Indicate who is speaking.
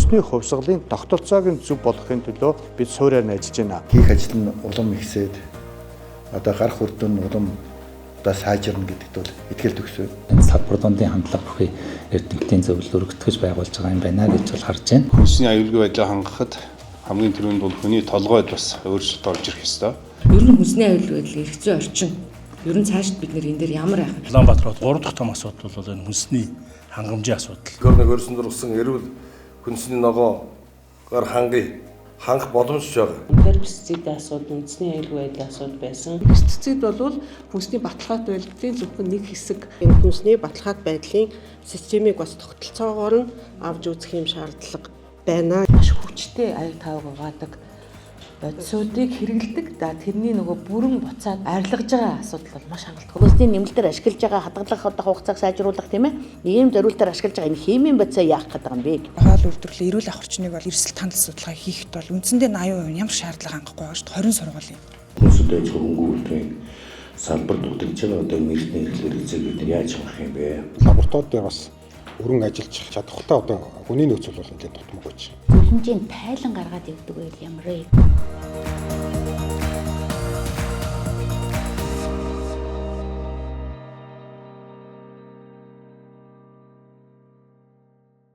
Speaker 1: Хүнсний хувьсгалын тогтолцоог нь зөв болгохын төлөө бид суурьаар найжиж байна.
Speaker 2: Хийх ажил нь улам ихсээд одоо гарах үр дүн улам одоо сайжирна гэдэгт бол итгэл төгсөв.
Speaker 3: Салбар дундын хандлага бүхий эрдэмтдийн зөвлөлөөр өгтгөж байгуулж байгаа юм байна гэж бол харж байна.
Speaker 4: Хүнсний аюулгүй байдлаа хангахад хамгийн түрүүнд бол хүний толгойд бас өөрчлөлт орж ирэх ёстой.
Speaker 5: Ер нь хүнсний аюулгүй байдлын эрх зүйн орчин. Ер нь цаашид бид нэр энэ дээр ямар яах вэ?
Speaker 6: Улаанбаатар хот 3 дахь том асуудал бол энэ хүнсний хангамжийн асуудал.
Speaker 7: Гөрнөг өрсөн дурсан эрүүл хүнсний ногоогоор хангах боломжтой байгаа.
Speaker 8: Герпесцидийн асуудал, үндэсний аюулгүй байдлын асуудал байсан.
Speaker 9: Пестицид бол хүнсний баталгаат байдлын зөвхөн нэг хэсэг. Энэ хүнсний баталгаат байдлын системийг бас тогтолцоогоор нь авч үзэх юм шаардлага байна.
Speaker 8: Маш хүчтэй аюул тавг угаадаг бодисуудыг хэрэгэлдэг. Тэрний нөгөө бүрэн буцаад арилгаж байгаа асуудал бол маш хангалттай.
Speaker 10: Хүнсний нэмэлтээр ашиглаж байгаа хадгалах хугацааг сайжруулах тийм ээ. Ийм зориултаар ашиглаж байгаа энэ химийн бодисоо яах гэдэг юм бэ?
Speaker 9: Хоол үйлдвэрлэлийн эрүүл авах орчныг бол эрсдэл тандал судалгаа хийхэд бол үндсэндээ 80% ямар шаардлага хангахгүй байгаа шүү дээ. 20 сургуулийн.
Speaker 11: Хүнсэд аж хөрөнгө үйлдвэрийн салбар дутагдж байгаа одоо мэрэгчлийн хэрэглээр эзэг бид нар яаж хангах юм бэ?
Speaker 12: Лабораторид дээр бас өргөн ажиллаж чадахтай одоо хүний нөөц бол нэлээд тутамгүй.
Speaker 10: Зөвлөмжийн тайлан гаргаад явдаг байл ямар вэ?